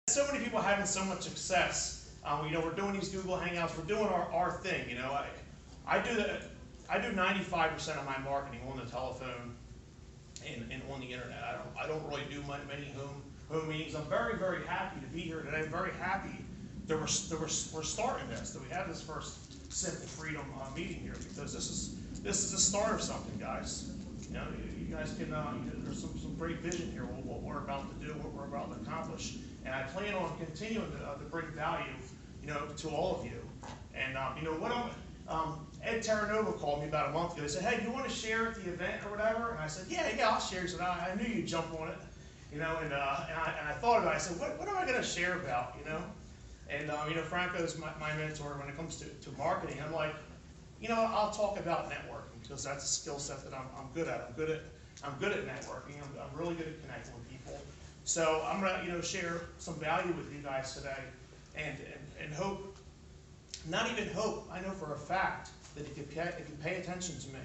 So many people having so much success. We're doing these Google Hangouts. We're doing our thing. I do 95% of my marketing on the telephone and on the internet. I don't really do many home meetings. I'm very, very happy to be here today. I'm very happy that we're starting this. That we have this first Simple Freedom meeting here, because this is the start of something, guys. You guys can. There's some great vision here. What we're about to do, what we're about to accomplish, and I plan on continuing to bring value, to all of you. And Ed Terranova called me about a month ago. He said, "Hey, do you want to share at the event or whatever?" And I said, "Yeah, I'll share." He said, "I knew you'd jump on it." And I thought about it. I said, "What am I going to share about?" And Franco's my mentor when it comes to marketing. I'm like, I'll talk about networking, because that's a skill set that I'm good at. I'm good at networking. I'm really good at connecting with people. So I'm gonna share some value with you guys today, and hope, not even hope, I know for a fact that if you pay attention to me,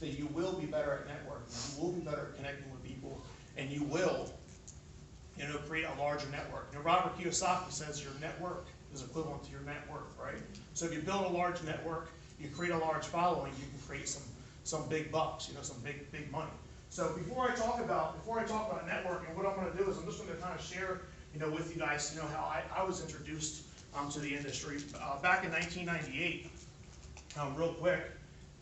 that you will be better at networking. You will be better at connecting with people, and you will create a larger network. Robert Kiyosaki says your network is equivalent to your net worth, right? So if you build a large network, you create a large following, you can create some big bucks, some big money. So before I talk about networking, what I'm going to do is I'm just going to kind of share, with you guys, how I was introduced to the industry back in 1998. Real quick,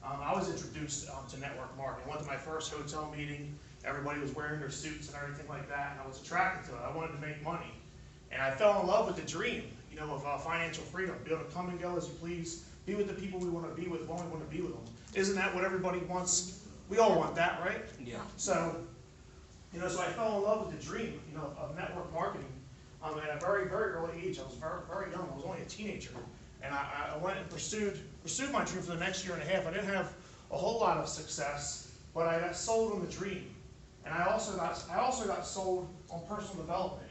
I was introduced to network marketing. I went to my first hotel meeting. Everybody was wearing their suits and everything like that, and I was attracted to it. I wanted to make money, and I fell in love with the dream, of financial freedom, be able to come and go as you please, be with the people we want to be with when we want to be with them. Isn't that what everybody wants? We all want that, right? Yeah. So, so I fell in love with the dream, of network marketing. At a very, very early age. I was very, very young. I was only a teenager, and I went and pursued my dream for the next year and a half. I didn't have a whole lot of success, but I got sold on the dream, and I also got sold on personal development,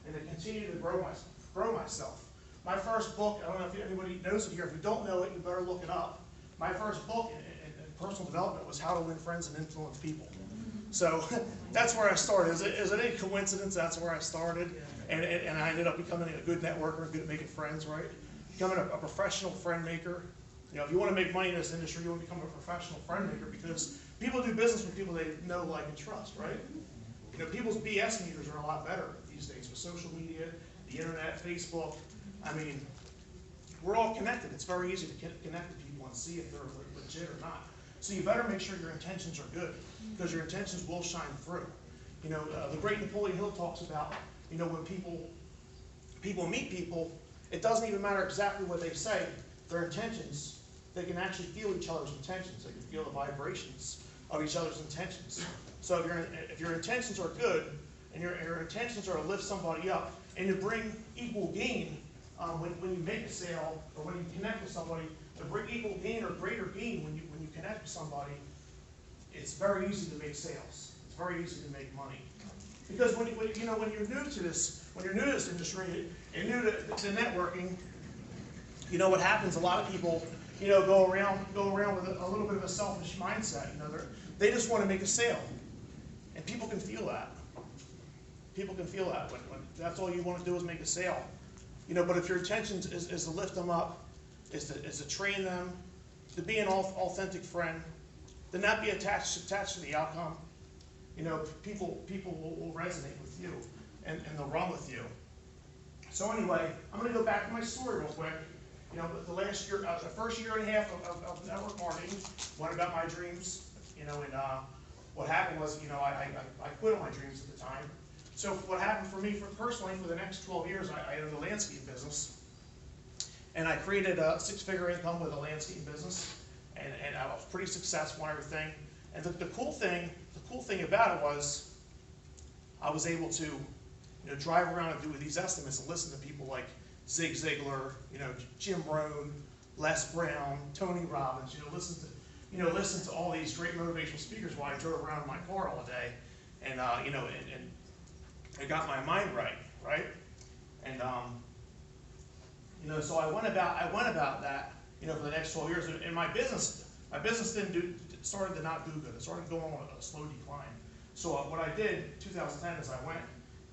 and to continue to grow myself. My first book, I don't know if anybody knows it here. If you don't know it, you better look it up. My first book in personal development was How to Win Friends and Influence People. So that's where I started. Is it any coincidence that's where I started? And I ended up becoming a good networker, good at making friends, right? Becoming a professional friend maker. If you want to make money in this industry, you want to become a professional friend maker, because people do business with people they know, like, and trust, right? People's BS meters are a lot better these days with social media, the internet, Facebook. I mean, we're all connected. It's very easy to connect with people and see if they're legit or not. So you better make sure your intentions are good, because your intentions will shine through. The great Napoleon Hill talks about, when people meet people, it doesn't even matter exactly what they say. Their intentions, they can actually feel each other's intentions. They can feel the vibrations of each other's intentions. So if your intentions are good, and your intentions are to lift somebody up and to bring equal gain, when you make a sale or when you connect with somebody, to bring equal gain or greater gain when you connect with somebody, it's very easy to make sales. It's very easy to make money. Because when you're new to this industry and new to networking, what happens? A lot of people, go around with a little bit of a selfish mindset. They just want to make a sale, and people can feel that. People can feel that when that's all you want to do is make a sale. But if your intention is to lift them up, is to train them, to be an authentic friend, then not be attached to the outcome. People will resonate with you, and they'll run with you. So anyway, I'm going to go back to my story real quick. The first year and a half of network marketing, went about my dreams. And what happened was, I quit on my dreams at the time. So what happened for me, personally, for the next 12 years, I owned a landscape business, and I created a 6-figure income with a landscape business, and I was pretty successful and everything. And the cool thing about it was, I was able to, drive around and do these estimates and listen to people like Zig Ziglar, Jim Rohn, Les Brown, Tony Robbins. Listen to all these great motivational speakers while I drove around in my car all day, and and I got my mind right, and so I went about that, for the next 12 years, and my business started to not do good. It started going on a slow decline. So what I did in 2010 is I went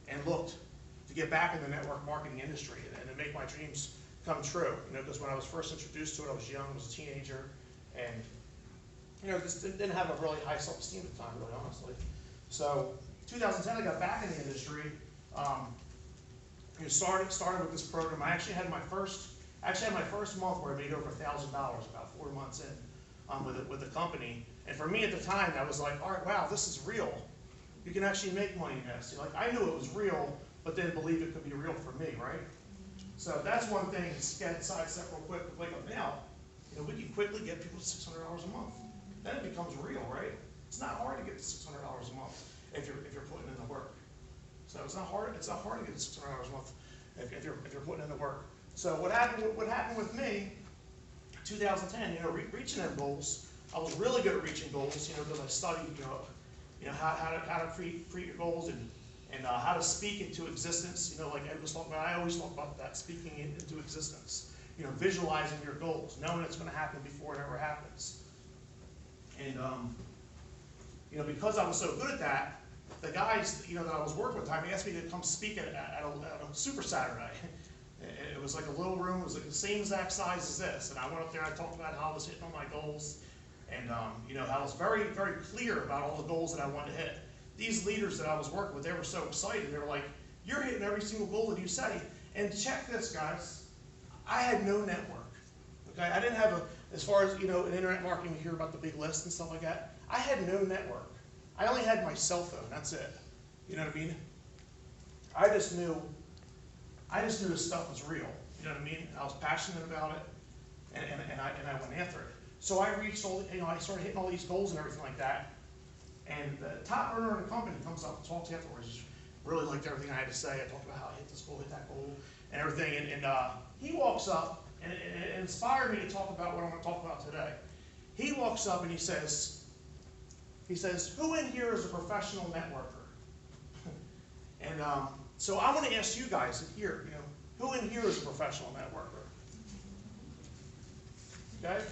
and looked to get back in the network marketing industry and to make my dreams come true. Because when I was first introduced to it, I was young, I was a teenager, and just didn't have a really high self-esteem at the time, really honestly. So 2010, I got back in the industry. Started with this program. I actually had my first month where I made over $1,000 about 4 months in with the company. And for me at the time, I was like, all right, wow, this is real. You can actually make money in this. Like, I knew it was real, but didn't believe it could be real for me, right? So that's one thing to sidestep real quick. Like now, we can quickly get people to $600 a month. Then it becomes real, right? It's not hard to get to $600 a month if you're putting in the work. So it's not hard to get to $600 a month if you're putting in the work. So what happened with me, 2010, reaching them goals. I was really good at reaching goals, because I studied, how to create your goals and how to speak into existence. Like Ed was talking about, I always talk about that, speaking into existence. Visualizing your goals, knowing it's going to happen before it ever happens. And because I was so good at that, the guys that I was working with, they asked me to come speak at a Super Saturday. It was like a little room. It was like the same exact size as this. And I went up there and I talked about how I was hitting all my goals. And I was very, very clear about all the goals that I wanted to hit. These leaders that I was working with, they were so excited. They were like, you're hitting every single goal that you say. And check this, guys. I had no network. Okay, I didn't have as far as, in internet marketing, you hear about the big list and stuff like that. I had no network. I only had my cell phone, that's it. You know what I mean? I just knew this stuff was real. You know what I mean? I was passionate about it, and I went after it. So I reached I started hitting all these goals and everything like that. And the top earner in the company comes up and talks afterwards. Just really liked everything I had to say. I talked about how I hit this goal, hit that goal, and everything. And he walks up, and it inspired me to talk about what I'm going to talk about today. He walks up and he says, who in here is a professional networker? And so I want to ask you guys here, who in here is a professional networker? Okay?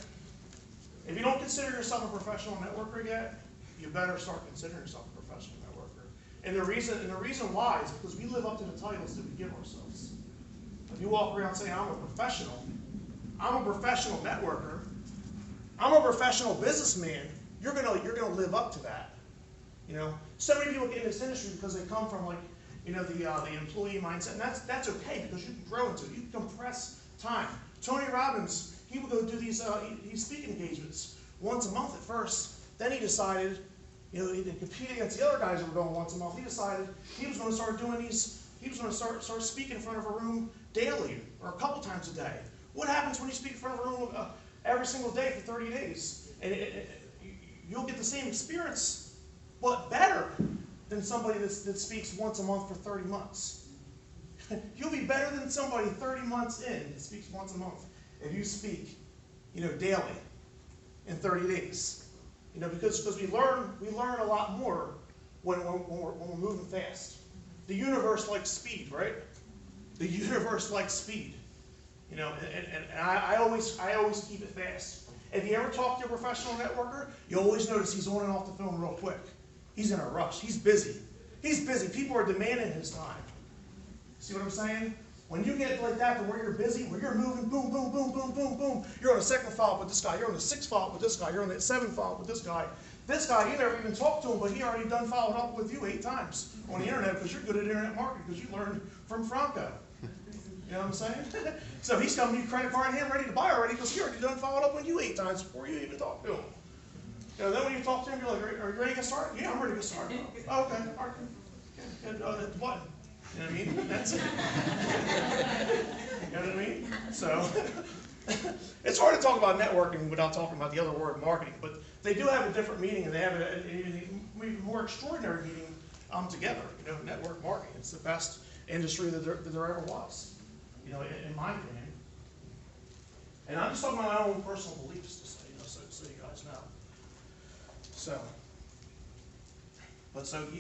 If you don't consider yourself a professional networker yet, you better start considering yourself a professional networker. And the reason why is because we live up to the titles that we give ourselves. If you walk around saying, I'm a professional networker, I'm a professional businessman, you're gonna live up to that. So many people get in this industry because they come from the employee mindset, and that's okay because you can grow into it. You can compress time. Tony Robbins, he would go do these speaking engagements once a month at first. Then he decided, he didn't compete against the other guys who were going once a month. He decided he was going to start doing these. He was going to start speaking in front of a room daily or a couple times a day. What happens when you speak in front of a room every single day for 30 days? And you'll get the same experience, but better than somebody that speaks once a month for 30 months. You'll be better than somebody 30 months in that speaks once a month if you speak, daily in 30 days. Because we learn a lot more when we're moving fast. The universe likes speed, right? The universe likes speed. And I always keep it fast. If you ever talk to a professional networker, you always notice he's on and off the phone real quick. He's in a rush. He's busy. He's busy. People are demanding his time. See what I'm saying? When you get like that to where you're busy, where you're moving, boom, boom, boom, boom, boom, boom, you're on the second follow-up with this guy, you're on the sixth follow-up with this guy, you're on the seventh follow-up with this guy. This guy, you never even talked to him, but he already done followed up with you 8 times on the internet because you're good at internet marketing because you learned from Franco. You know what I'm saying? So he's coming to you credit card in hand ready to buy already because he already done followed up with you 8 times before you even talked to him. Then when you talk to him, you're like, are you ready to get started? Yeah, I'm ready to get started. Oh, okay, all right. Hit the button. You know what I mean? That's it. You know what I mean? So it's hard to talk about networking without talking about the other word, marketing. But they do have a different meaning, and they have an even more extraordinary meaning together. Network marketing. It's the best industry that there ever was. In my opinion. And I'm just talking about my own personal beliefs, just so you guys know. So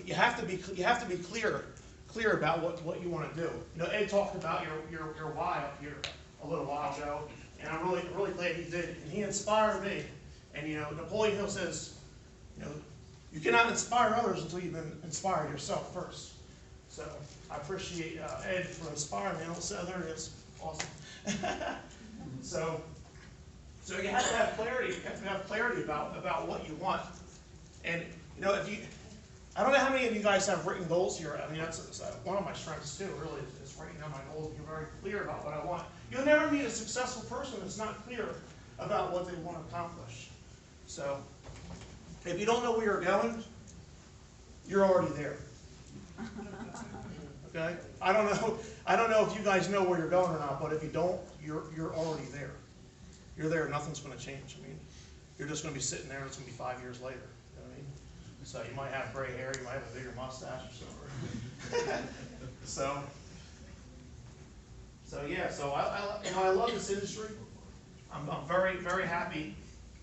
you have to be clear about what you want to do. Ed talked about your why up here a little while ago, and I'm really glad he did. And he inspired me. And Napoleon Hill says, you cannot inspire others until you've been inspired yourself first. So I appreciate Ed for inspiring me. So there it is. Awesome. So you have to have clarity. You have to have clarity about what you want. And you know, I don't know how many of you guys have written goals here. I mean, that's one of my strengths too. Really, is writing down my goals. Being very clear about what I want. You'll never meet a successful person that's not clear about what they want to accomplish. So, if you don't know where you're going, you're already there. Okay? I don't know if you guys know where you're going or not, but if you don't, you're already there. You're there. Nothing's going to change. I mean, you're just going to be sitting there, and it's going to be 5 years later. You know what I mean? So you might have gray hair, you might have a bigger mustache or something. So yeah. So I love this industry. I'm very happy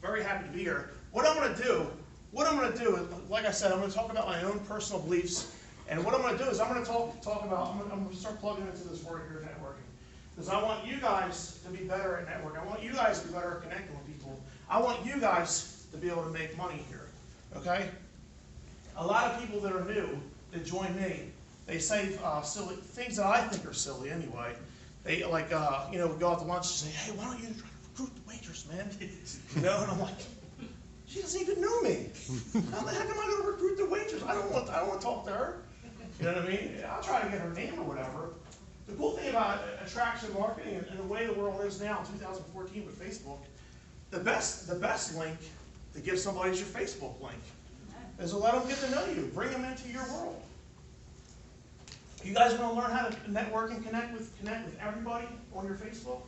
to be here. What I'm going to do is, like I said, I'm going to talk about my own personal beliefs. And what I'm going to do is I'm going to talk about, I'm going to start plugging into this word here, networking. Because I want you guys to be better at networking. I want you guys to be better at connecting with people. I want you guys to be able to make money here. Okay? A lot of people that are new that join me, they say silly things that I think are silly anyway. They like, we go out to lunch and say, hey, why don't you try to recruit the waitress, man? You know, and I'm like, she doesn't even know me. How the heck am I going to recruit the waitress? I don't want to talk to her. You know what I mean? I'll try to get her name or whatever. The cool thing about attraction marketing and the way the world is now in 2014 with Facebook, the best link to give somebody is your Facebook link. Is to let them get to know you, bring them into your world. You guys want to learn how to network and connect with everybody on your Facebook?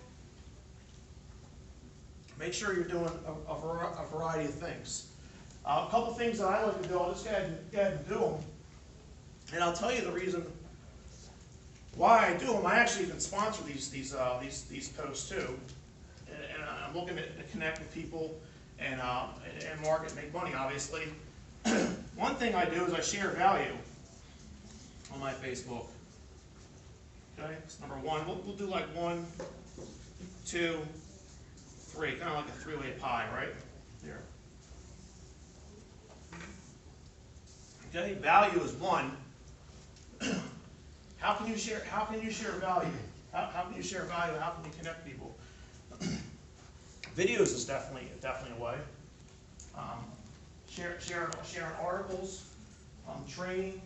Make sure you're doing a variety of things. A couple things that I like to do, I'll just go ahead and do them. And I'll tell you the reason why I do them. I actually even sponsor these posts too. And I'm looking to connect with people and market, make money, obviously. One thing I do is I share value on my Facebook. Okay, that's number one. We'll do like 1, 2, 3, kind of like a three-way pie, right? There. Okay, value is one. How can you share value? How can you share value? How can you connect people? Videos is definitely a way. Sharing articles, training.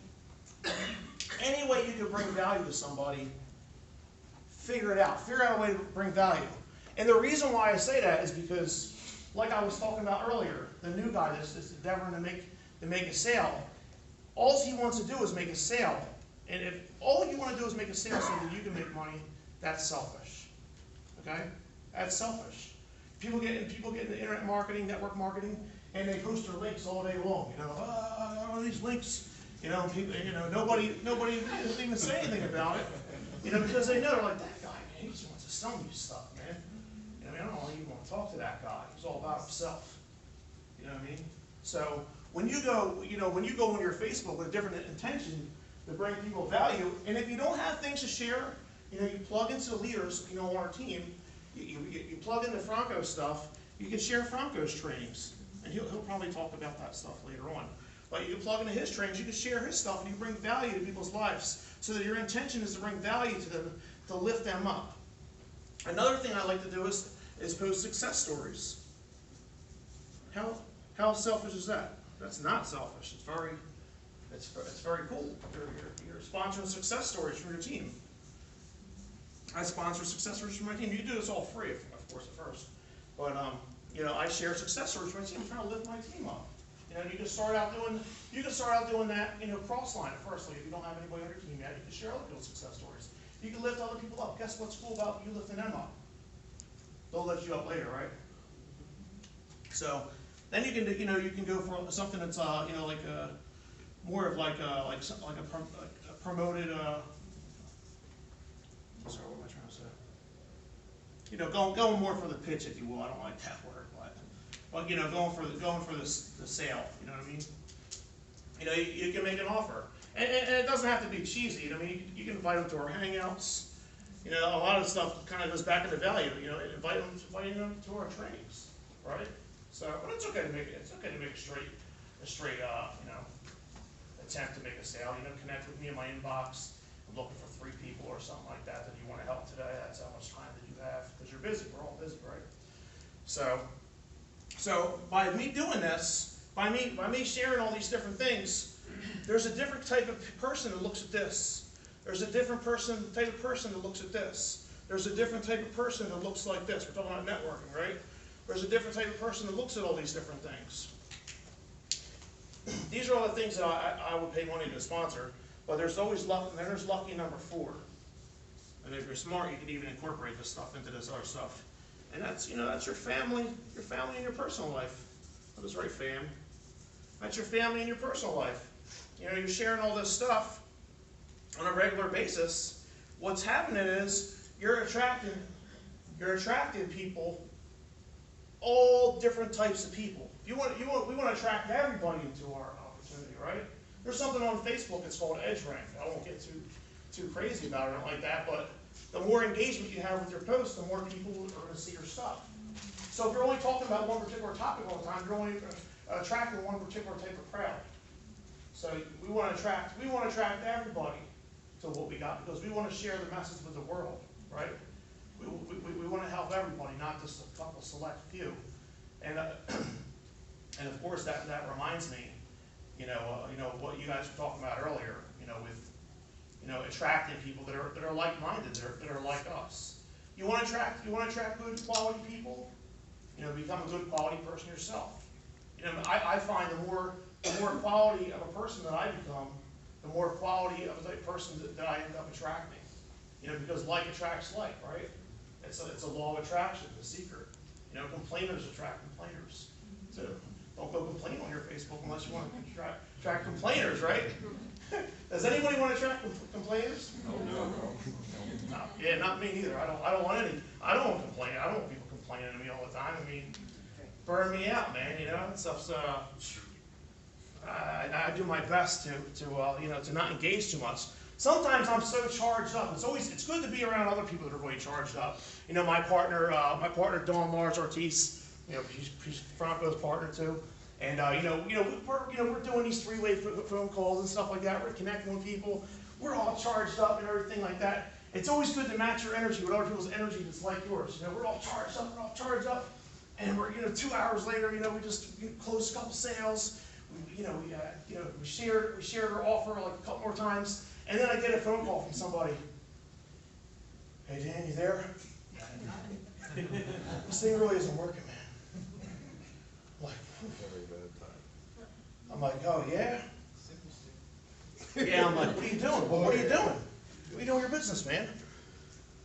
Any way you can bring value to somebody, figure it out. Figure out a way to bring value. And the reason why I say that is because, like I was talking about earlier, the new guy that's endeavoring to make a sale, all he wants to do is make a sale. And if all you want to do is make a sale so that you can make money, that's selfish. Okay? That's selfish. People get into internet marketing, network marketing, and they post their links all day long. You know, all these links. You know, people, nobody doesn't even say anything about it. You know, because they know, they're like, that guy, man, he just wants to sell me stuff, man. You know, I don't even want to talk to that guy. He's all about himself. You know what I mean? So when you go on your Facebook with a different intention to bring people value, and if you don't have things to share, you plug into leaders, on our team. You plug into Franco's stuff. You can share Franco's trainings, and he'll probably talk about that stuff later on. But you can plug into his trainings, you can share his stuff, and you bring value to people's lives, so that your intention is to bring value to them, to lift them up. Another thing I like to do is post success stories. How selfish is that? That's not selfish. It's very cool. You're sponsoring success stories for your team. I sponsor success stories for my team. You can do this all free, of course, at first. But I share success stories for my team. I'm trying to lift my team up. You can start out doing that, cross-line at first. Like if you don't have anybody on your team yet, you can share other people's success stories. You can lift other people up. Guess what's cool about you lifting them up? They'll lift you up later, right? So then you can go for something that's more of like a promoted. Sorry, what am I trying to say? Going more for the pitch, if you will. I don't like that word, but going for the sale. You know what I mean? You can make an offer, and it doesn't have to be cheesy. You can invite them to our hangouts. A lot of stuff kind of goes back into value. Inviting them to our trainings, right? So, but it's okay to make a straight attempt to make a sale. Connect with me in my inbox. looking for 3 people or something like that that you want to help today. That's how much time that you have, because you're busy. We're all busy, right? So by me doing this, by me sharing all these different things, there's a different type of person that looks at this. There's a different type of person that looks at this. There's a different type of person that looks like this. We're talking about networking, right? There's a different type of person that looks at all these different things. These are all the things that I would pay money to sponsor, but there's always luck, and then there's lucky number 4. And if you're smart, you can even incorporate this stuff into this other stuff. And that's, that's your family and your personal life. That was right, fam. That's your family and your personal life. You're sharing all this stuff on a regular basis. What's happening is you're attracting people, all different types of people. We want to attract everybody into our opportunity, right? There's something on Facebook. It's called Edge Rank. I won't get too crazy about it like that, but the more engagement you have with your posts, the more people are going to see your stuff. So if you're only talking about one particular topic all the time, you're only attracting one particular type of crowd. So we want to attract everybody to what we got, because we want to share the message with the world, right? We want to help everybody, not just a couple select few. And of course that reminds me, what you guys were talking about earlier, with attracting people that are like-minded, that are like us. You want to attract good quality people. Become a good quality person yourself. I find the more quality of a person that I become, the more quality of the person that I end up attracting. Because like attracts like, right? It's a law of attraction, the secret. Complainers attract complainers. So don't go complain on your Facebook unless you want to attract complainers, right? Does anybody want to attract complainers? No. Yeah, not me neither. I don't want to complain. I don't want people complaining to me all the time. I mean, burn me out, man. Stuff's. I do my best to not engage too much. Sometimes I'm so charged up. It's good to be around other people that are really charged up. My partner Dawn Mars Ortiz. She's Franco's partner too. And we're doing these 3-way phone calls and stuff like that. We're connecting with people. We're all charged up and everything like that. It's always good to match your energy with other people's energy that's like yours. We're all charged up, and we're 2 hours later, we just closed a couple sales. We shared our offer like a couple more times, and then I get a phone call from somebody. Hey Dan, you there? This thing really isn't working, man. I'm like, oh yeah? Yeah, I'm like, what are you doing? Well, what are you doing? What are you doing with your business, man?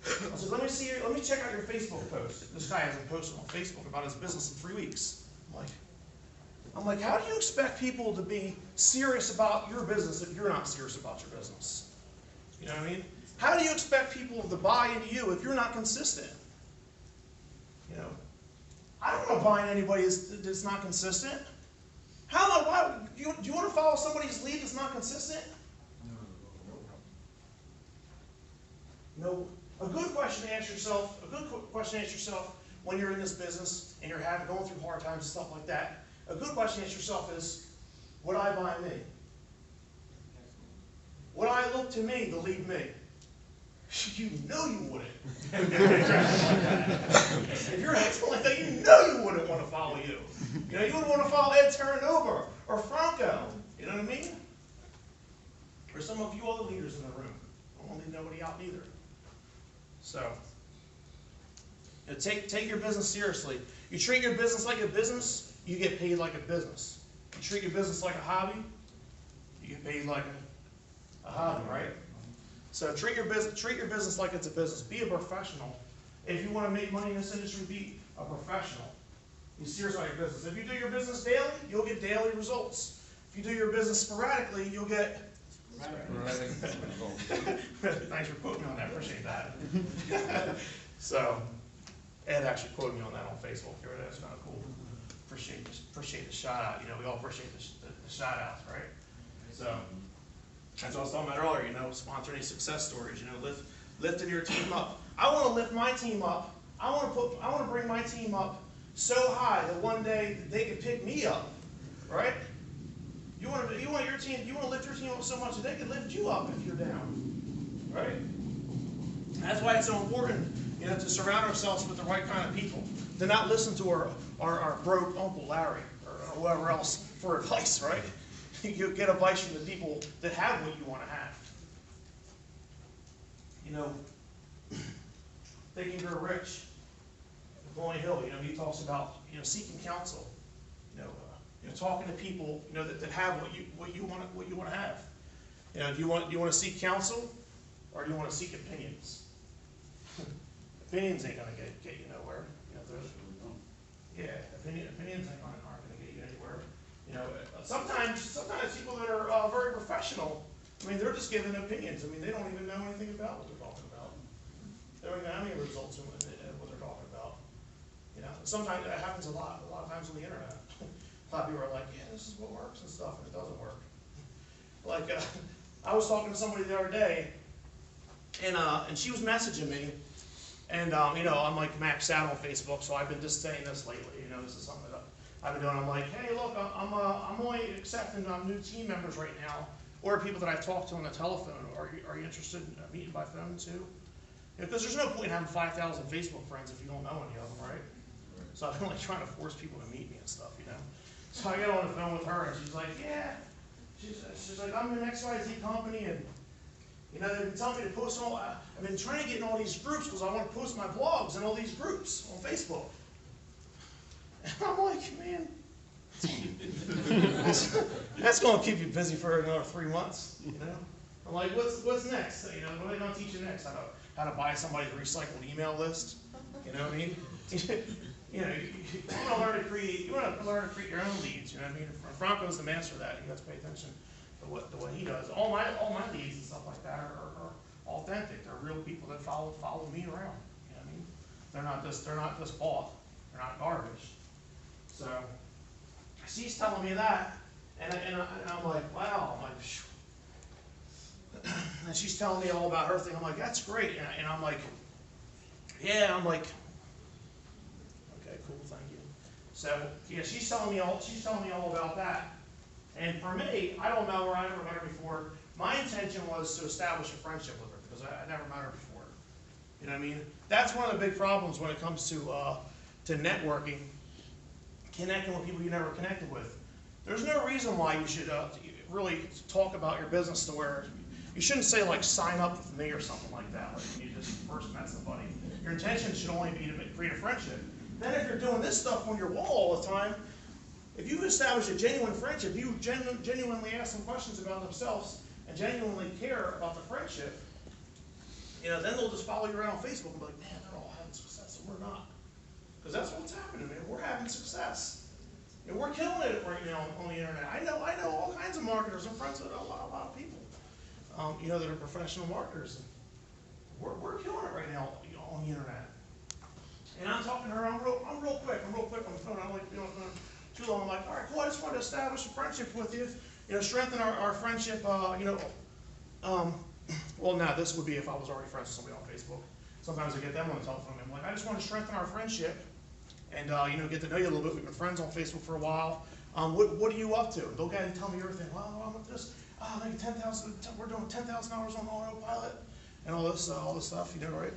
I said, let me check out your Facebook post. This guy hasn't posted on Facebook about his business in 3 weeks. I'm like, how do you expect people to be serious about your business if you're not serious about your business? You know what I mean? How do you expect people to buy into you if you're not consistent? I don't want to buy into anybody that's not consistent. Why, do you want to follow somebody's lead that's not consistent? No. A good question to ask yourself when you're in this business and you're going through hard times and stuff like that. A good question to ask yourself is, would I buy me? Would I look to me to lead me? You know you wouldn't. If you're acting like that, you know you wouldn't want to follow you. You wouldn't want to follow Ed Terranova or Franco. You know what I mean? Or some of you other leaders in the room. I don't want to leave nobody out either. So, take your business seriously. You treat your business like a business, you get paid like a business. You treat your business like a hobby, you get paid like a hobby, right? So treat your business like it's a business. Be a professional. If you want to make money in this industry, be a professional. Be serious about your business. If you do your business daily, you'll get daily results. If you do your business sporadically, you'll get sporadic results. Thanks for quoting me on that. Appreciate that. So, Ed actually quoted me on that on Facebook. Here it is. Kind of cool. Appreciate the shout out. We all appreciate the shout outs, right? So. That's what I was talking about earlier, sponsoring any success stories, lifting your team up. I want to lift my team up. I want to bring my team up so high that one day they can pick me up, right? You want to lift your team up so much that they can lift you up if you're down. right? That's why it's so important, you know, to surround ourselves with the right kind of people, to not listen to our broke Uncle Larry or whoever else for advice, right? You get advice from the people that have what you want to have. You know, Think and Grow Rich, Napoleon Hill, you know, he talks about, you know, seeking counsel, you know, talking to people, you know, that have what you want to have. You know, do you want to seek counsel, or do you want to seek opinions? Opinions ain't gonna get you nowhere. You know, opinions aren't gonna get you anywhere. You know, sometimes people that are very professional, I mean, they're just giving opinions. I mean, they don't even know anything about what they're talking about. They don't even have any results in what they're talking about. You know, sometimes that happens a lot of times on the internet. A lot of people are like, yeah, this is what works and stuff, and it doesn't work. Like, I was talking to somebody the other day, and she was messaging me, and you know, I'm like maxed out on Facebook, so I've been just saying this lately. You know, this is something that I've been doing. I'm like, hey, look, I'm only accepting new team members right now, or people that I talk to on the telephone. Are you interested in meeting by phone too? Because there's no point in having 5,000 Facebook friends if you don't know any of them, right? So I've been like trying to force people to meet me and stuff, you know. So I get on the phone with her, and she's like, yeah. She's like, I'm in XYZ company, and you know, they've been telling me to post all. I've been trying to get in all these groups because I want to post my blogs in all these groups on Facebook. And I'm like, man, that's going to keep you busy for another 3 months, you know. I'm like, what's next? You know, what are they going to teach you next? How to buy somebody's recycled email list? You know what I mean? You know, you want to learn to create. You want to learn to create your own leads. You know what I mean? Franco's the master of that. You have to pay attention to what he does. All my leads and stuff like that are authentic. They're real people that follow me around. You know what I mean? They're not just bought. They're not garbage. So she's telling me that, and I'm like, wow. I'm like, phew. And she's telling me all about her thing. I'm like, that's great. And I'm like, yeah. I'm like, okay, cool, thank you. So yeah, she's telling me all about that. And for me, I don't know where I never met her before. My intention was to establish a friendship with her because I never met her before. You know what I mean? That's one of the big problems when it comes to networking, connecting with people you never connected with. There's no reason why you should really talk about your business to where you shouldn't say like sign up with me or something like that. Like when you just first met somebody, your intention should only be to create a friendship. Then if you're doing this stuff on your wall all the time, if you've established a genuine friendship, you genuinely ask them questions about themselves and genuinely care about the friendship, you know, then they'll just follow you around on Facebook and be like, man, they're all having success and we're not. Because that's what's happening, man. We're having success. And we're killing it right now on the internet. I know all kinds of marketers. I'm friends with a lot of people, you know, that are professional marketers. We're killing it right now on the internet. And I'm talking to her, I'm real quick on the phone. I don't like to be on the phone too long. I'm like, all right, cool, I just want to establish a friendship with you, you know, strengthen our friendship, you know, well, now this would be if I was already friends with somebody on Facebook. Sometimes I get them on the telephone, and I'm like, I just want to strengthen our friendship and, you know, get to know you a little bit. We've been friends on Facebook for a while. What are you up to? They'll get and tell me everything. Well, I'm with this, making we're doing $10,000 on autopilot and all this stuff, you know, right?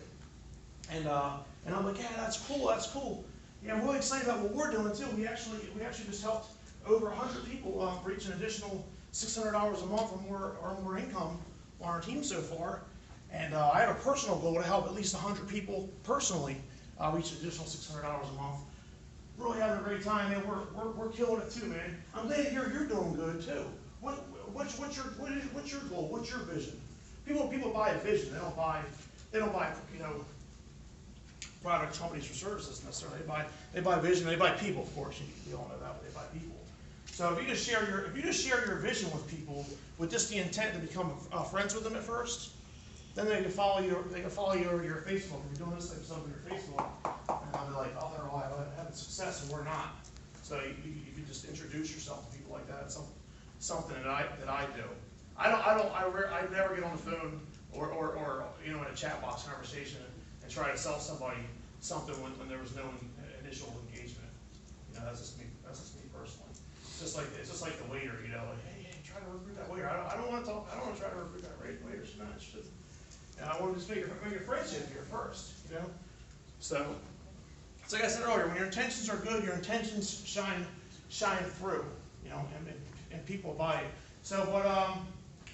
And I'm like, yeah, that's cool. Yeah, I'm really excited about what we're doing too. We actually just helped over 100 people reach an additional $600 a month or more income on our team so far. And I have a personal goal to help at least 100 people personally reach an additional $600 a month. Really having a great time, man. We're killing it too, man. I'm glad to hear you're doing good too. What's your goal? What's your vision? People buy a vision. They don't buy you know, product companies or services necessarily. They buy vision. They buy people, of course. You all know that, but they buy people. So if you just share your vision with people with just the intent to become friends with them at first, then they can follow you. They can follow you over your Facebook. If you're doing this type of stuff on your Facebook, and they'll be like, oh, they're all having success and we're not. So you can just introduce yourself to people like that. It's something that I do. I never get on the phone or you know, in a chat box conversation and try to sell somebody something when there was no initial engagement. You know, that's just me personally. It's just like the waiter, you know, like, hey, try to recruit that waiter. I don't want to try to recruit that waiter. She's not interested. And I want to just make a friendship here first, you know? So, it's like I said earlier, when your intentions are good, your intentions shine through, you know, and people buy it. So, but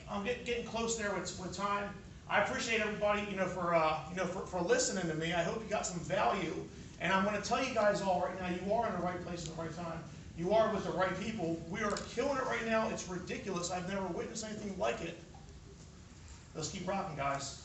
I'm getting close there with time. I appreciate everybody, you know, for listening to me. I hope you got some value. And I'm going to tell you guys all right now, you are in the right place at the right time. You are with the right people. We are killing it right now. It's ridiculous. I've never witnessed anything like it. Let's keep rocking, guys.